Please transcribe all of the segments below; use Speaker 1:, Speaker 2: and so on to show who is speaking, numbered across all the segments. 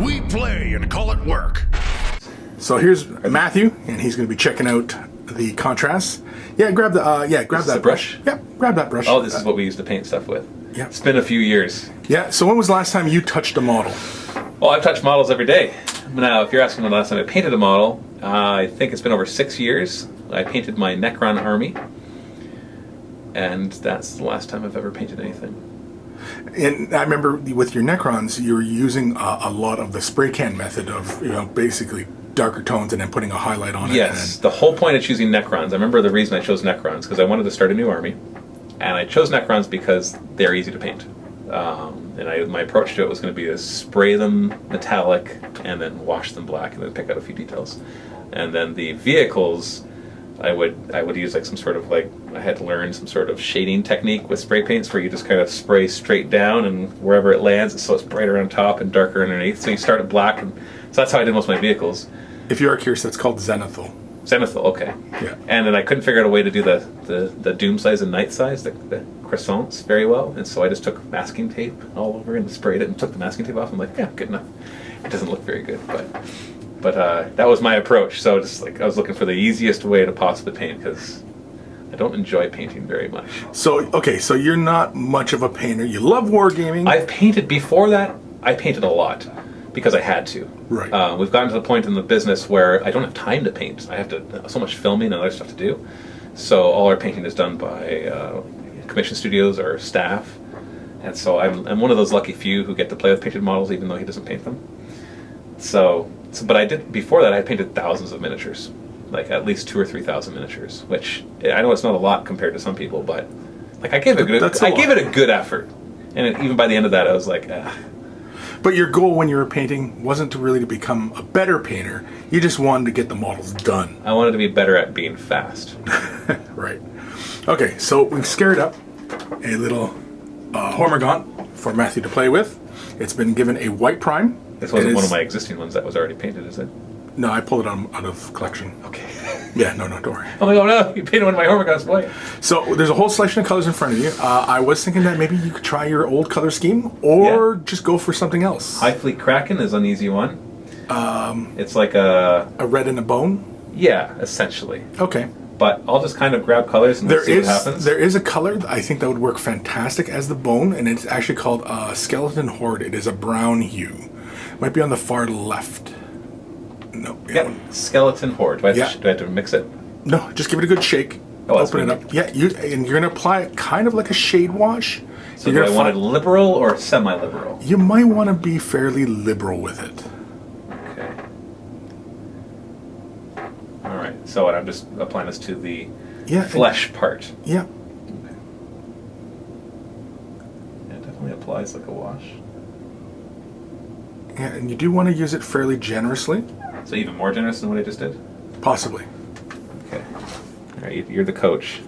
Speaker 1: We play and call it work.
Speaker 2: So here's Matthew, and he's going to be checking out the contrast. Yeah, grab the grab that brush. Yep, grab that brush.
Speaker 3: Oh, this is what we used to paint stuff with.
Speaker 2: Yeah.
Speaker 3: It's been a few years.
Speaker 2: Yeah. So when was the last time you touched a model?
Speaker 3: Well, I've touched models every day. Now, if you're asking when the last time I painted a model, I think it's been over 6 years. I painted my Necron army, and that's the last time I've ever painted anything.
Speaker 2: And I remember with your Necrons, you were using a lot of the spray can method of, basically darker tones and then putting a highlight on it.
Speaker 3: Yes, the whole point of choosing Necrons, I remember the reason I chose Necrons, because I wanted to start a new army, and I chose Necrons because they're easy to paint. And my approach to it was going to be to spray them metallic and then wash them black and then pick out a few details. And then the vehicles, I would use like some sort of I had to learn some sort of shading technique with spray paints where you just kind of spray straight down and wherever it lands, so it's brighter on top and darker underneath. So you start at black, and so that's how I did most of my vehicles.
Speaker 2: If you are curious, that's called zenithal.
Speaker 3: Zenithal, okay.
Speaker 2: Yeah.
Speaker 3: And then I couldn't figure out a way to do the doom size and night size, the croissants, very well. And so I just took masking tape all over and sprayed it and took the masking tape off. I'm like, yeah, good enough. It doesn't look very good, but that was my approach. So just I was looking for the easiest way to possibly paint because I don't enjoy painting very much.
Speaker 2: So so you're not much of a painter. You love wargaming.
Speaker 3: I've painted before that. I painted a lot because I had to.
Speaker 2: Right.
Speaker 3: We've gotten to the point in the business where I don't have time to paint. I have to so much filming and other stuff to do. So all our painting is done by commission studios or staff. And so I'm one of those lucky few who get to play with painted models even though he doesn't paint them. But I did, before that I painted thousands of miniatures. Like at least 2,000 or 3,000 miniatures, which I know it's not a lot compared to some people, but I gave it a good effort. And even by the end of that I was like,
Speaker 2: But your goal when you were painting wasn't really to become a better painter. You just wanted to get the models done.
Speaker 3: I wanted to be better at being fast.
Speaker 2: Right. Okay, so we've scared up a little Hormigaunt for Matthew to play with. It's been given a white prime.
Speaker 3: This wasn't one of my existing ones that was already painted, is it?
Speaker 2: No, I pulled it out of collection.
Speaker 3: Okay.
Speaker 2: Yeah, no, don't worry.
Speaker 3: I'm like, oh no, you painted one of my Hormigaunt's white.
Speaker 2: So there's a whole selection of colors in front of you. I was thinking that maybe you could try your old color scheme or just go for something else.
Speaker 3: High Fleet Kraken is an easy one. It's like a
Speaker 2: red and a bone?
Speaker 3: Yeah, essentially.
Speaker 2: Okay.
Speaker 3: But I'll just kind of grab colors and see what happens.
Speaker 2: There is a color I think that would work fantastic as the bone, and it's actually called Skeleton Horde. It is a brown hue. Might be on the far left. No.
Speaker 3: Yeah, Skeleton Horde. Do I have to mix it?
Speaker 2: No, just give it a good shake. Open it up. Yeah, and you're going to apply it kind of like a shade wash.
Speaker 3: So do I want it liberal or semi-liberal?
Speaker 2: You might want to be fairly liberal with it.
Speaker 3: Okay. All right. So I'm just applying this to the flesh part.
Speaker 2: Yeah.
Speaker 3: Okay. Yeah, it definitely applies like a wash.
Speaker 2: Yeah, and you do want to use it fairly generously.
Speaker 3: So even more generous than what I just did?
Speaker 2: Possibly.
Speaker 3: Okay. All right, you're the coach.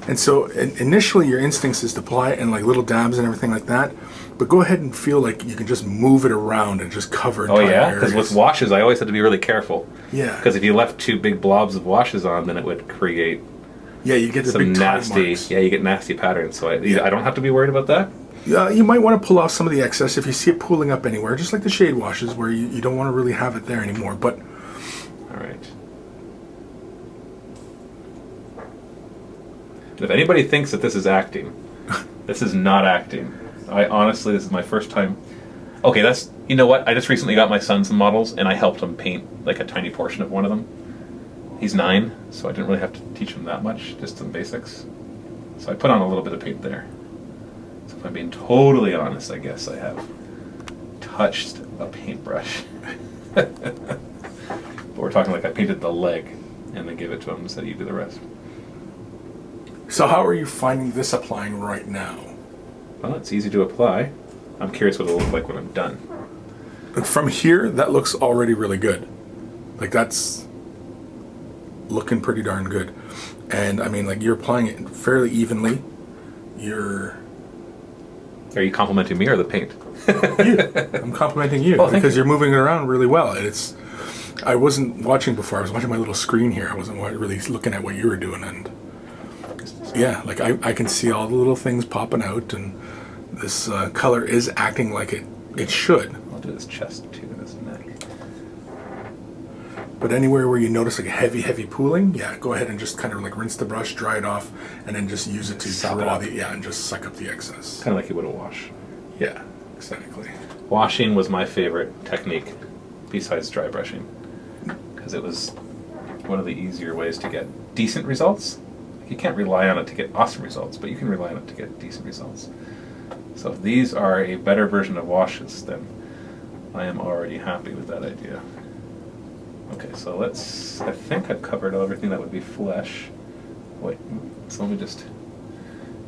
Speaker 2: And so initially your instincts is to apply it in like little dabs and everything like that, but go ahead and feel like you can just move it around and just cover entire areas.
Speaker 3: Because with washes I always had to be really careful.
Speaker 2: Yeah.
Speaker 3: Because if you left two big blobs of washes on, then it would create
Speaker 2: you get the
Speaker 3: some
Speaker 2: big
Speaker 3: nasty
Speaker 2: marks.
Speaker 3: you get nasty patterns. So I don't have to be worried about that.
Speaker 2: You might want to pull off some of the excess if you see it pooling up anywhere, just like the shade washes where you don't want to really have it there anymore. But
Speaker 3: all right. If anybody thinks that this is acting, this is not acting. This is my first time. Okay, you know what? I just recently got my son some models, and I helped him paint like a tiny portion of one of them. He's 9, so I didn't really have to teach him that much, just some basics. So I put on a little bit of paint there. So if I'm being totally honest, I guess I have touched a paintbrush. But we're talking like I painted the leg, and then gave it to him and said, you do the rest.
Speaker 2: So how are you finding this applying right now?
Speaker 3: Well, it's easy to apply. I'm curious what it'll look like when I'm done.
Speaker 2: From here, that looks already really good. Like that's looking pretty darn good. And I mean, like you're applying it fairly evenly. Are
Speaker 3: you complimenting me or the paint?
Speaker 2: I'm complimenting you because you're moving it around really well. I wasn't watching before. I was watching my little screen here. I wasn't really looking at what you were doing. And Yeah, like I can see all the little things popping out, and this color is acting like it should.
Speaker 3: I'll do his chest too, and his neck.
Speaker 2: But anywhere where you notice like heavy pooling, yeah, go ahead and just kind of like rinse the brush, dry it off, and then just use it to
Speaker 3: Suck it
Speaker 2: draw
Speaker 3: up.
Speaker 2: and just suck up the excess.
Speaker 3: Kind of like you would a wash.
Speaker 2: Yeah, exactly.
Speaker 3: Washing was my favorite technique, besides dry brushing, because it was one of the easier ways to get decent results. You can't rely on it to get awesome results, but you can rely on it to get decent results. So if these are a better version of washes, then I am already happy with that idea. Okay, so I think I've covered everything that would be flesh. Wait, so let me just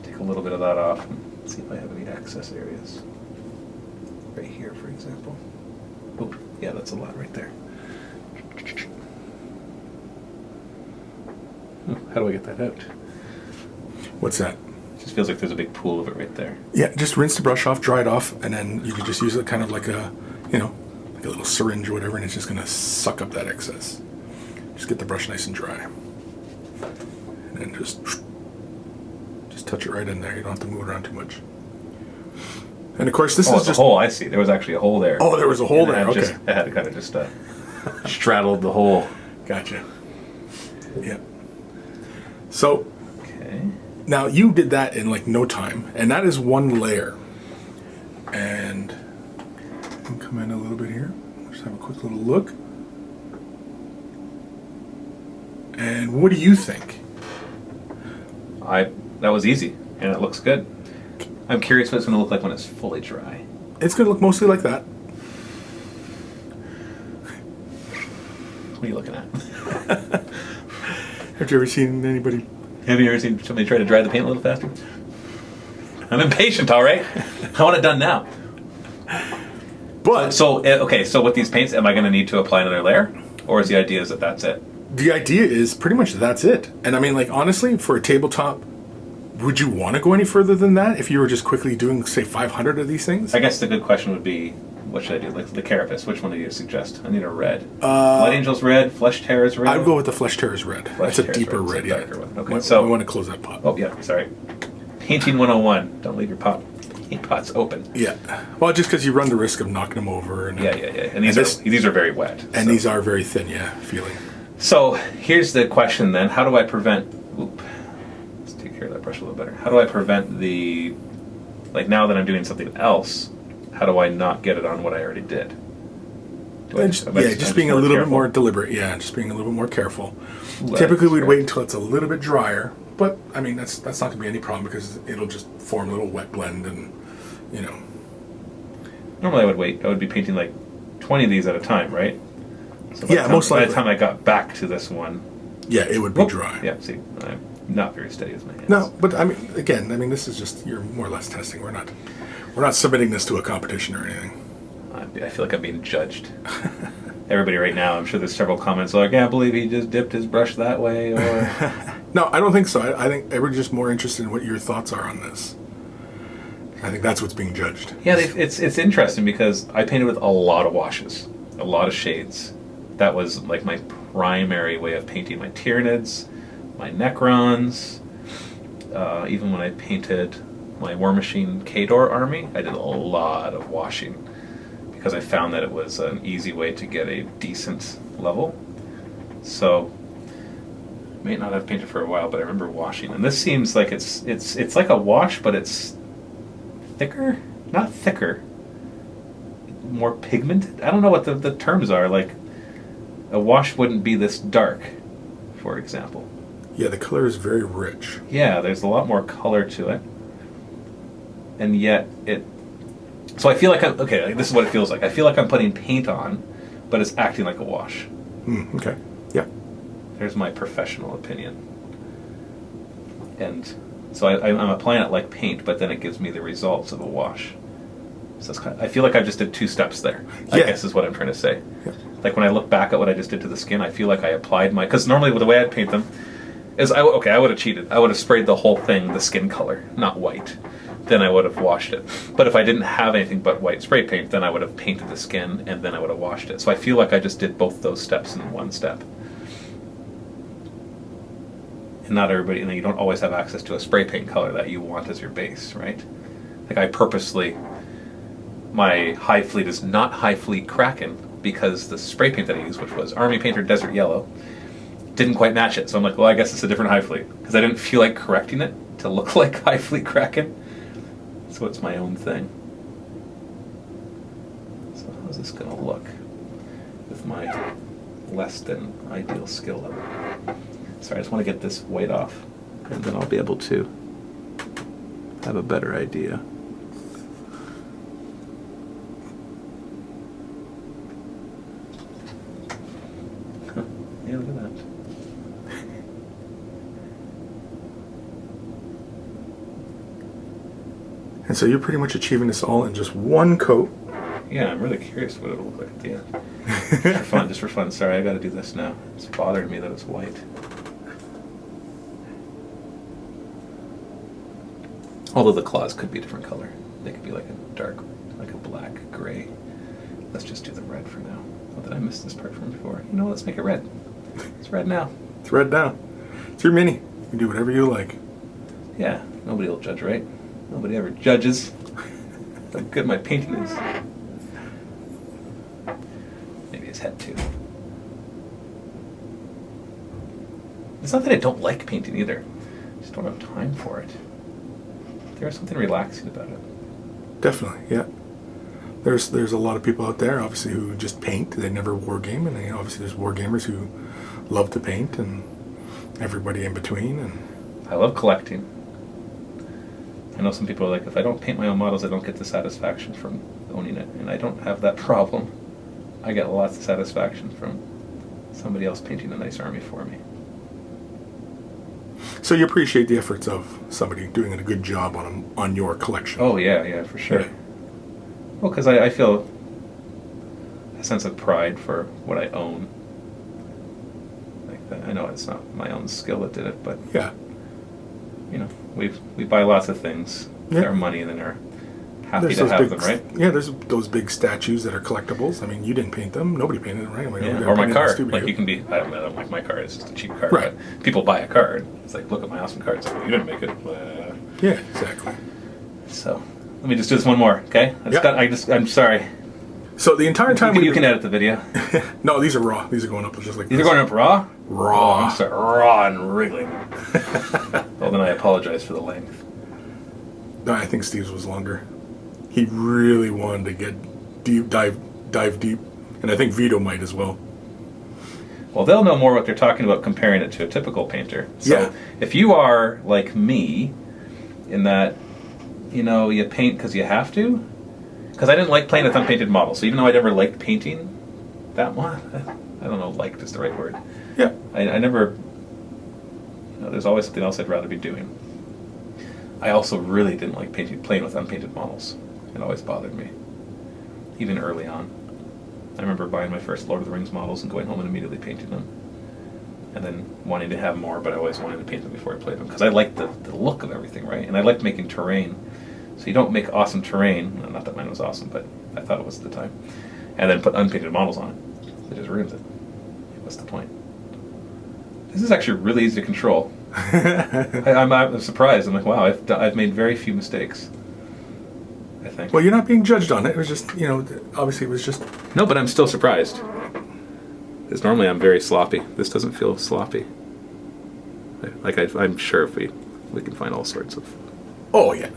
Speaker 3: take a little bit of that off and see if I have any excess areas. Right here, for example. Oh, yeah, that's a lot right there. How do I get that out?
Speaker 2: What's that?
Speaker 3: It just feels like there's a big pool of it right there.
Speaker 2: Yeah, just rinse the brush off, dry it off, and then you can just use it kind of like a, like a little syringe or whatever, and it's just going to suck up that excess. Just get the brush nice and dry. And then just touch it right in there. You don't have to move it around too much. And of course, this is
Speaker 3: it's
Speaker 2: just
Speaker 3: a hole. I see. There was actually a hole there.
Speaker 2: Oh, there was a hole
Speaker 3: And
Speaker 2: there. Okay.
Speaker 3: I had to kind of just straddled the hole.
Speaker 2: Gotcha. Yeah. So
Speaker 3: Okay.
Speaker 2: now you did that in like no time, and that is one layer. And I can come in a little bit here. Just have a quick little look. And what do you think?
Speaker 3: That was easy, and it looks good. I'm curious what it's going to look like when it's fully dry.
Speaker 2: It's going to look mostly like that.
Speaker 3: What are you looking at?
Speaker 2: Have you ever seen anybody?
Speaker 3: Have you ever seen somebody try to dry the paint a little faster? I'm impatient, all right? I want it done now.
Speaker 2: But
Speaker 3: So with these paints, am I going to need to apply another layer? Or is the idea is that that's it?
Speaker 2: the idea is pretty much that's it. And I mean, like, honestly, for a tabletop, would you want to go any further than that if you were just quickly doing, say, 500 of these things?
Speaker 3: I guess the good question would be, what should I do? Like the carapace, which one do you suggest? I need a red. Blood Angel's red, Flesh Terror's red.
Speaker 2: I would go with the Flesh Terror's red.
Speaker 3: Flesh
Speaker 2: That's a
Speaker 3: Terror's
Speaker 2: deeper
Speaker 3: red,
Speaker 2: red,
Speaker 3: it's a
Speaker 2: yeah.
Speaker 3: darker one. Okay, so
Speaker 2: we want to close that pot.
Speaker 3: Oh yeah, sorry. Painting 101. Don't leave your paint pots open.
Speaker 2: Yeah. Well, just because you run the risk of knocking them over. And,
Speaker 3: Yeah. And these are very wet.
Speaker 2: And
Speaker 3: so.
Speaker 2: these are very thin, yeah, feeling.
Speaker 3: So here's the question then: how do I prevent? Let's take care of that brush a little better. How do I prevent the, like now that I'm doing something else? How do I not get it on what I already did?
Speaker 2: Just being a little bit more deliberate. Yeah, just being a little bit more careful. Typically, we'd wait until it's a little bit drier, but I mean that's not going to be any problem because it'll just form a little wet blend, and you know.
Speaker 3: Normally, I would wait. I would be painting like 20 of these at a time, right? So
Speaker 2: Most likely.
Speaker 3: By the time I got back to this one,
Speaker 2: Yeah, it would be dry.
Speaker 3: Yeah, see, I'm not very steady as my hands.
Speaker 2: No, but I mean, again, this is just you're more or less testing. We're not submitting this to a competition or anything.
Speaker 3: I feel like I'm being judged. Everybody right now, I'm sure there's several comments like, I can't believe he just dipped his brush that way, or...
Speaker 2: No, I don't think so. I think everybody's just more interested in what your thoughts are on this. I think that's what's being judged.
Speaker 3: Yeah, it's interesting because I painted with a lot of washes, a lot of shades. That was like my primary way of painting my tyranids, my Necrons. Even when I painted my War Machine Khador army, I did a lot of washing because I found that it was an easy way to get a decent level. So, I may not have painted for a while, but I remember washing. And this seems like it's like a wash, but it's thicker? Not thicker. More pigmented? I don't know what the terms are. Like, a wash wouldn't be this dark, for example.
Speaker 2: Yeah, the color is very rich.
Speaker 3: Yeah, there's a lot more color to it. And yet so I feel like this is what it feels like. I feel like I'm putting paint on, but it's acting like a wash.
Speaker 2: Okay. Yeah.
Speaker 3: There's my professional opinion. And so I'm applying it like paint, but then it gives me the results of a wash. So I feel like I just did two steps there. I guess is what I'm trying to say.
Speaker 2: Yeah.
Speaker 3: Like when I look back at what I just did to the skin, I feel like I applied because normally the way I'd paint them is I would have cheated. I would have sprayed the whole thing the skin color, not white. Then I would have washed it. But if I didn't have anything but white spray paint, then I would have painted the skin and then I would have washed it. So I feel like I just did both those steps in one step. And not everybody, you don't always have access to a spray paint color that you want as your base, right? Like I purposely, my high fleet is not high fleet Kraken because the spray paint that I used, which was Army Painter Desert Yellow, didn't quite match it. So I'm like, well, I guess it's a different high fleet because I didn't feel like correcting it to look like high fleet Kraken. So it's my own thing. So how's this going to look with my less than ideal skill level? Sorry, I just want to get this weight off, and then I'll be able to have a better idea. Huh. Yeah, look at that.
Speaker 2: And so you're pretty much achieving this all in just one coat.
Speaker 3: Yeah, I'm really curious what it'll look like at the end. Just for fun. Sorry, I got to do this now. It's bothering me that it's white. Although the claws could be a different color. They could be like a dark, like a black, gray. Let's just do the red for now. Oh, did I miss this part from before? You know what, let's make it red. It's red now.
Speaker 2: It's red now. It's your mini. You can do whatever you like.
Speaker 3: Yeah, nobody will judge, right? Nobody ever judges how good my painting is. Maybe his head too. It's not that I don't like painting either. I just don't have time for it. There's something relaxing about it.
Speaker 2: Definitely, yeah. There's a lot of people out there, obviously, who just paint. They never wargame, and obviously there's wargamers who love to paint, and everybody in between. And
Speaker 3: I love collecting. I know some people are like, if I don't paint my own models, I don't get the satisfaction from owning it, and I don't have that problem. I get lots of satisfaction from somebody else painting a nice army for me.
Speaker 2: so you appreciate the efforts of somebody doing a good job on your collection.
Speaker 3: Oh yeah, for sure.
Speaker 2: Yeah.
Speaker 3: Well, because I feel a sense of pride for what I own. Like I know it's not my own skill that did it, but
Speaker 2: Yeah.
Speaker 3: you know, we buy lots of things with
Speaker 2: Yeah.
Speaker 3: our money and then are happy
Speaker 2: There's
Speaker 3: to
Speaker 2: those
Speaker 3: have
Speaker 2: big,
Speaker 3: them, right?
Speaker 2: Yeah, there's those big statues that are collectibles. I mean, you didn't paint them. Nobody painted them, right? I mean,
Speaker 3: Yeah.
Speaker 2: nobody
Speaker 3: Or my
Speaker 2: painted the
Speaker 3: card.
Speaker 2: studio.
Speaker 3: Like you can be, I don't like my card. It's just a cheap card.
Speaker 2: Right.
Speaker 3: But people buy a card. It's like, look at my awesome card. It's like, well, you didn't make it.
Speaker 2: Yeah, exactly.
Speaker 3: So let me just do this one more, okay? I'm sorry.
Speaker 2: So the entire time
Speaker 3: You can edit the video.
Speaker 2: No, these are raw. These are going up just like
Speaker 3: These
Speaker 2: this.
Speaker 3: are going up raw?
Speaker 2: Raw.
Speaker 3: Oh, I'm sorry. Raw and wriggling. Well, then I apologize for the length.
Speaker 2: No, I think Steve's was longer. He really wanted to get deep, dive deep, and I think Vito might as well.
Speaker 3: Well, they'll know more what they're talking about comparing it to a typical painter. So
Speaker 2: Yeah.
Speaker 3: if you are like me, in that, you paint because you have to, because I didn't like playing with unpainted models. So even though I never liked painting that one, I don't know, liked is the right word.
Speaker 2: Yeah.
Speaker 3: I never, there's always something else I'd rather be doing. I also really didn't like playing with unpainted models. It always bothered me, even early on. I remember buying my first Lord of the Rings models and going home and immediately painting them. And then wanting to have more, but I always wanted to paint them before I played them. Because I liked the look of everything, right? And I liked making terrain. So you don't make awesome terrain, not that mine was awesome, but I thought it was at the time, and then put unpainted models on it. It just ruins it. What's the point? This is actually really easy to control. I'm surprised. I'm like, wow, I've made very few mistakes, I think.
Speaker 2: Well, you're not being judged on it. It was just, obviously it was just...
Speaker 3: No, but I'm still surprised. Because normally I'm very sloppy. This doesn't feel sloppy. I'm sure if we can find all sorts of...
Speaker 2: Oh, yeah.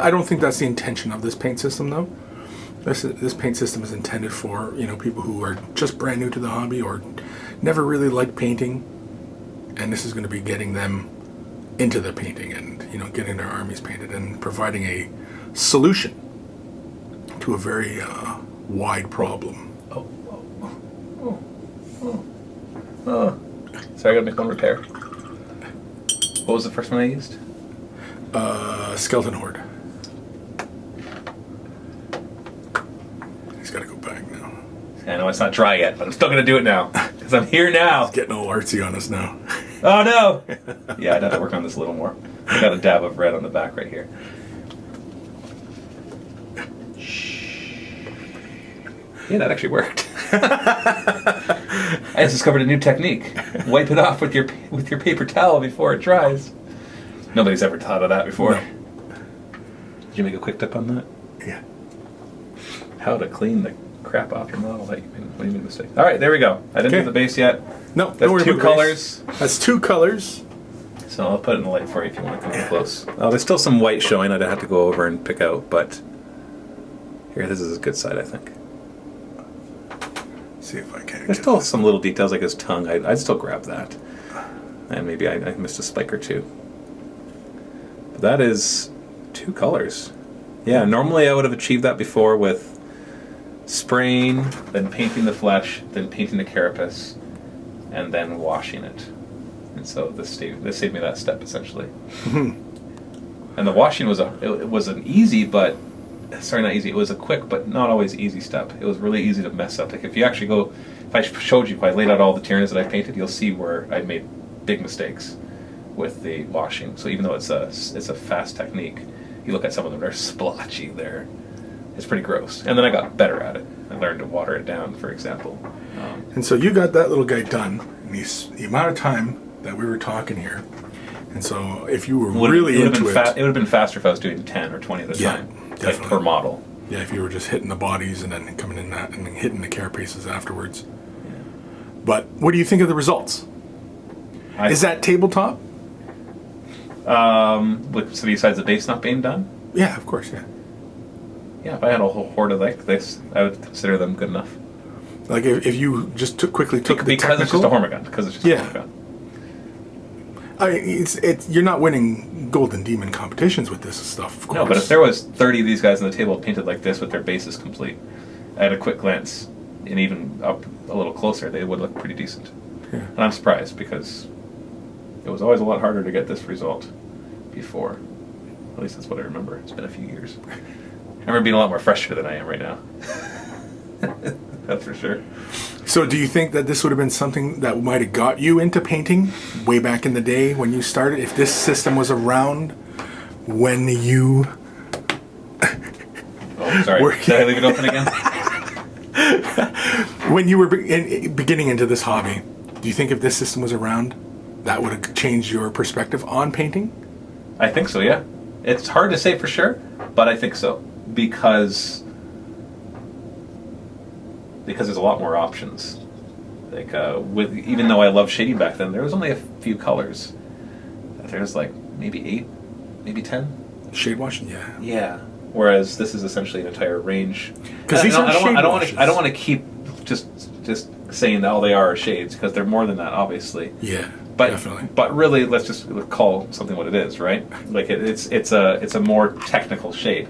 Speaker 2: I don't think that's the intention of this paint system, though. This paint system is intended for, people who are just brand new to the hobby or never really liked painting. And this is going to be getting them into the painting and, getting their armies painted and providing a solution to a very wide problem.
Speaker 3: Sorry, I gotta make one repair. What was the first one I used?
Speaker 2: Skeleton Horde. He's got to go back now.
Speaker 3: I know it's not dry yet, but I'm still gonna do it now. Because I'm here now.
Speaker 2: He's getting all artsy on us now.
Speaker 3: Oh no! Yeah, I'd have to work on this a little more. I got a dab of red on the back right here. Yeah, that actually worked. I just discovered a new technique. Wipe it off with your paper towel before it dries. Nobody's ever thought of that before.
Speaker 2: No.
Speaker 3: Did you make a quick tip on that?
Speaker 2: Yeah.
Speaker 3: How to clean the crap off your model that when you made a mistake. All right, there we go. I didn't
Speaker 2: Okay.
Speaker 3: do the base yet.
Speaker 2: No,
Speaker 3: That's
Speaker 2: don't worry
Speaker 3: 2
Speaker 2: about
Speaker 3: colors.
Speaker 2: base. That's 2 colors.
Speaker 3: So I'll put it in the light for you if you want to come close. Oh, there's still some white showing I'd have to go over and pick out, but here, this is a good side, I think.
Speaker 2: See if I can.
Speaker 3: There's still some little details like his tongue. I'd still grab that. And maybe I missed a spike or two. But that is 2 colors. Yeah, normally I would have achieved that before with spraying, then painting the flesh, then painting the carapace, and then washing it. And so this saved me that step, essentially. And the washing was it was an easy, but sorry, not easy. It was a quick, but not always easy step. It was really easy to mess up. Like if you actually go, if I showed you, if I laid out all the tyranids that I painted, you'll see where I made big mistakes with the washing. So even though it's a fast technique, you look at some of them, they're splotchy. It's pretty gross. And then I got better at it. I learned to water it down, for example.
Speaker 2: And so you got that little guy done in the amount of time that we were talking here. And so if you were really into it,
Speaker 3: it would have been faster if I was doing 10 or 20 at a time,
Speaker 2: definitely.
Speaker 3: like per model.
Speaker 2: Yeah, if you were just hitting the bodies and then coming in that and then hitting the carapaces afterwards.
Speaker 3: Yeah.
Speaker 2: But what do you think of the results? Is that tabletop?
Speaker 3: So besides the base not being done?
Speaker 2: Yeah, of course, yeah.
Speaker 3: Yeah, if I had a whole horde of like this, I would consider them good enough.
Speaker 2: Like if you just quickly took the
Speaker 3: because it's just
Speaker 2: technical,
Speaker 3: a Hormagun. Because it's just a Hormagun.
Speaker 2: it's you're not winning golden demon competitions with this stuff, of course.
Speaker 3: No, but if there was 30 of these guys on the table painted like this with their bases complete, at a quick glance, and even up a little closer, they would look pretty decent.
Speaker 2: Yeah.
Speaker 3: And I'm surprised because it was always a lot harder to get this result before. At least that's what I remember. It's been a few years. I remember being a lot more frustrated than I am right now. That's for sure.
Speaker 2: So do you think that this would have been something that might have got you into painting way back in the day when you started? If this system was around when you...
Speaker 3: Oh, sorry. Did I leave it open again?
Speaker 2: When you were beginning into this hobby, do you think if this system was around, that would have changed your perspective on painting?
Speaker 3: I think so, yeah. It's hard to say for sure, but I think so. Because there's a lot more options. Like even though I loved shading back then, there was only a few colors. There's like maybe 8, maybe 10.
Speaker 2: Shade washing, yeah.
Speaker 3: Yeah. Whereas this is essentially an entire range.
Speaker 2: Because these are shade washes.
Speaker 3: I don't want to keep just saying that all they are shades, because they're more than that, obviously.
Speaker 2: Yeah,
Speaker 3: But,
Speaker 2: definitely.
Speaker 3: But really, let's just call something what it is, right? Like it's a more technical shade.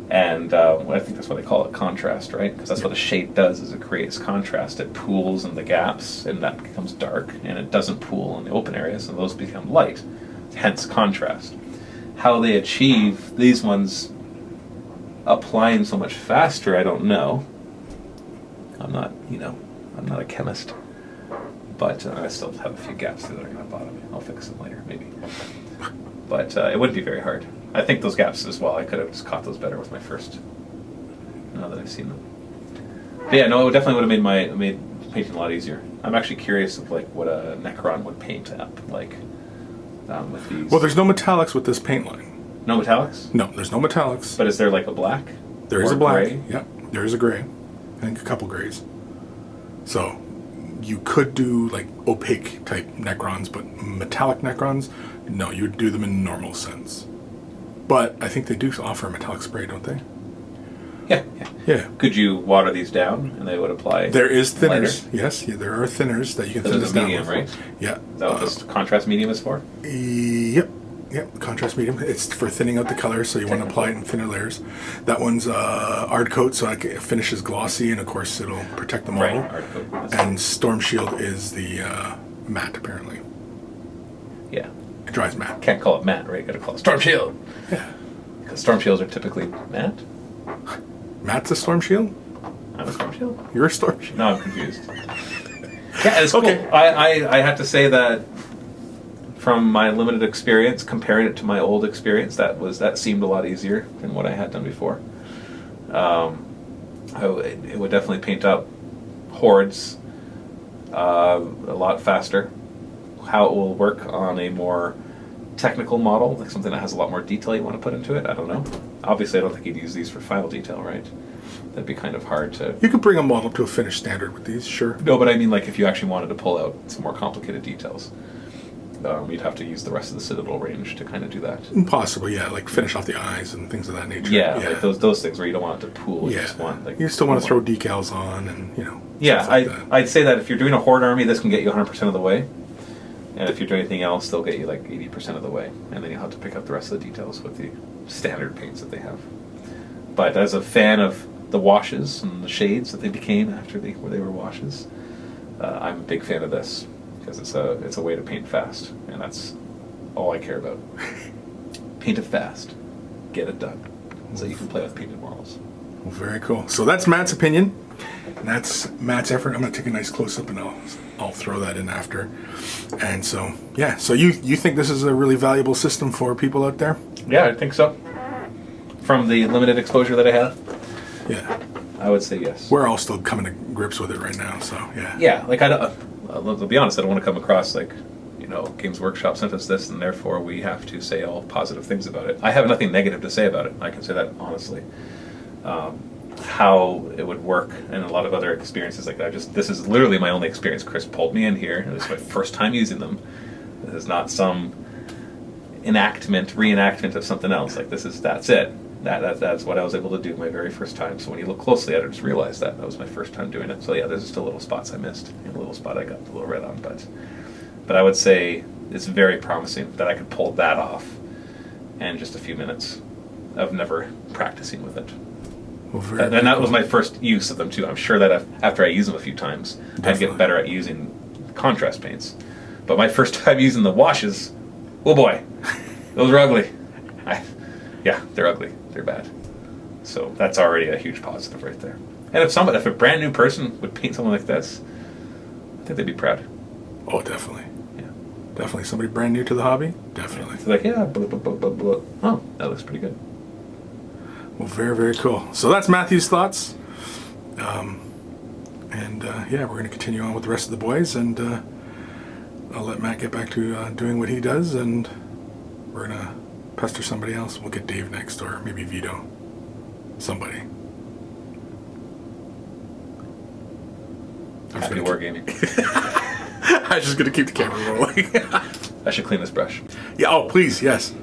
Speaker 3: And I think that's why they call it contrast, right? Because that's what a shade does, is it creates contrast. It pools in the gaps, and that becomes dark, and it doesn't pool in the open areas, and those become light. Hence contrast. How they achieve these ones applying so much faster, I don't know. I'm not a chemist. But I still have a few gaps that are going to bother me. I'll fix them later, maybe. But it wouldn't be very hard. I think those gaps as well, I could have just caught those better with my first, now that I've seen them. But yeah, no, it definitely would have made painting a lot easier. I'm actually curious of like what a Necron would paint up like with these.
Speaker 2: Well, there's no metallics with this paint line.
Speaker 3: No metallics?
Speaker 2: No, there's no metallics.
Speaker 3: But is there like a black?
Speaker 2: There is
Speaker 3: Or
Speaker 2: a black.
Speaker 3: gray?
Speaker 2: Yeah, there is a gray. I think a couple grays. So you could do like opaque type Necrons, but metallic Necrons, no, you would do them in normal sense. But I think they do offer a metallic spray, don't they?
Speaker 3: Yeah.
Speaker 2: Yeah.
Speaker 3: Could you water these down and they would apply?
Speaker 2: There is thinners.
Speaker 3: lighter?
Speaker 2: Yes, yeah, there are thinners that you can
Speaker 3: This
Speaker 2: thin
Speaker 3: is
Speaker 2: this
Speaker 3: a
Speaker 2: down
Speaker 3: medium,
Speaker 2: with.
Speaker 3: right?
Speaker 2: Yeah.
Speaker 3: Is that what this contrast medium is for?
Speaker 2: Yep, contrast medium. It's for thinning out the color, so you want to apply it in thinner layers. That one's Ard Coat, so it finishes glossy, and of course it'll protect the model.
Speaker 3: Right, Ard Coat.
Speaker 2: And Storm Shield is the matte, apparently.
Speaker 3: Yeah.
Speaker 2: It dries matte.
Speaker 3: Can't call it matte, right? You gotta call it Storm Shield.
Speaker 2: Yeah.
Speaker 3: Because Storm Shields are typically matte.
Speaker 2: Matte's a Storm Shield?
Speaker 3: I'm a Storm Shield.
Speaker 2: You're a Storm Shield.
Speaker 3: No, I'm confused. Yeah, it's
Speaker 2: Okay.
Speaker 3: cool. I have to say that from my limited experience, comparing it to my old experience, that seemed a lot easier than what I had done before. It would definitely paint up hordes a lot faster. How it will work on a more technical model, like something that has a lot more detail you want to put into it, I don't know. Obviously, I don't think you'd use these for final detail, right? That'd be kind of hard to...
Speaker 2: You could bring a model to a finished standard with these, sure.
Speaker 3: No, but I mean, like, if you actually wanted to pull out some more complicated details, you'd have to use the rest of the Citadel range to kind of do that.
Speaker 2: Possibly, yeah, like finish off the eyes and things of that nature.
Speaker 3: Yeah, like those things where you don't want it to pool. You just want, like,
Speaker 2: you still want to throw decals on and,
Speaker 3: Yeah,
Speaker 2: like that.
Speaker 3: I'd say that if you're doing a horde army, this can get you 100% of the way. And if you're doing anything else, they'll get you like 80% of the way. And then you'll have to pick up the rest of the details with the standard paints that they have. But as a fan of the washes and the shades that they became after they were washes, I'm a big fan of this. Because it's a way to paint fast. And that's all I care about. Paint it fast. Get it done. So you can play with painted models.
Speaker 2: Well, very cool. So that's Matt's opinion. And that's Matt's effort. I'm going to take a nice close-up and I'll throw that in after. And so, yeah. So you think this is a really valuable system for people out there?
Speaker 3: Yeah, I think so. From the limited exposure that I have,
Speaker 2: Yeah.
Speaker 3: I would say yes.
Speaker 2: We're all still coming to grips with it right now, so yeah.
Speaker 3: Yeah, like I'll be honest, I don't want to come across like, Games Workshop sent us this and therefore we have to say all positive things about it. I have nothing negative to say about it. I can say that honestly. How it would work and a lot of other experiences like that. This is literally my only experience. Chris pulled me in here, and this is my first time using them. This is not some reenactment of something else. Like that's it. That's what I was able to do my very first time. So when you look closely at it, I just realized that was my first time doing it. So yeah, there's just a little spots I missed, and a little spot I got a little red on, but I would say it's very promising that I could pull that off in just a few minutes of never practicing with it.
Speaker 2: Well,
Speaker 3: And that was my first use of them too. I'm sure that after I use them a few times, I'd get better at using contrast paints. But my first time using the washes, oh boy, those are ugly. Yeah, they're ugly. They're bad. So that's already a huge positive right there. And if a brand new person would paint something like this, I think they'd be proud.
Speaker 2: Oh, definitely.
Speaker 3: Yeah,
Speaker 2: Definitely. Somebody brand new to the hobby? Definitely.
Speaker 3: It's like, yeah, blah, blah, blah, blah, blah. Oh, that looks pretty good.
Speaker 2: Well, very, very cool. So that's Matthew's thoughts. Yeah, we're going to continue on with the rest of the boys, and I'll let Matt get back to doing what he does, and we're going to pester somebody else. We'll get Dave next, or maybe Vito. Somebody.
Speaker 3: Happy wargaming.
Speaker 2: I'm just going to keep the camera rolling.
Speaker 3: I should clean this brush.
Speaker 2: Yeah, oh, please, yes.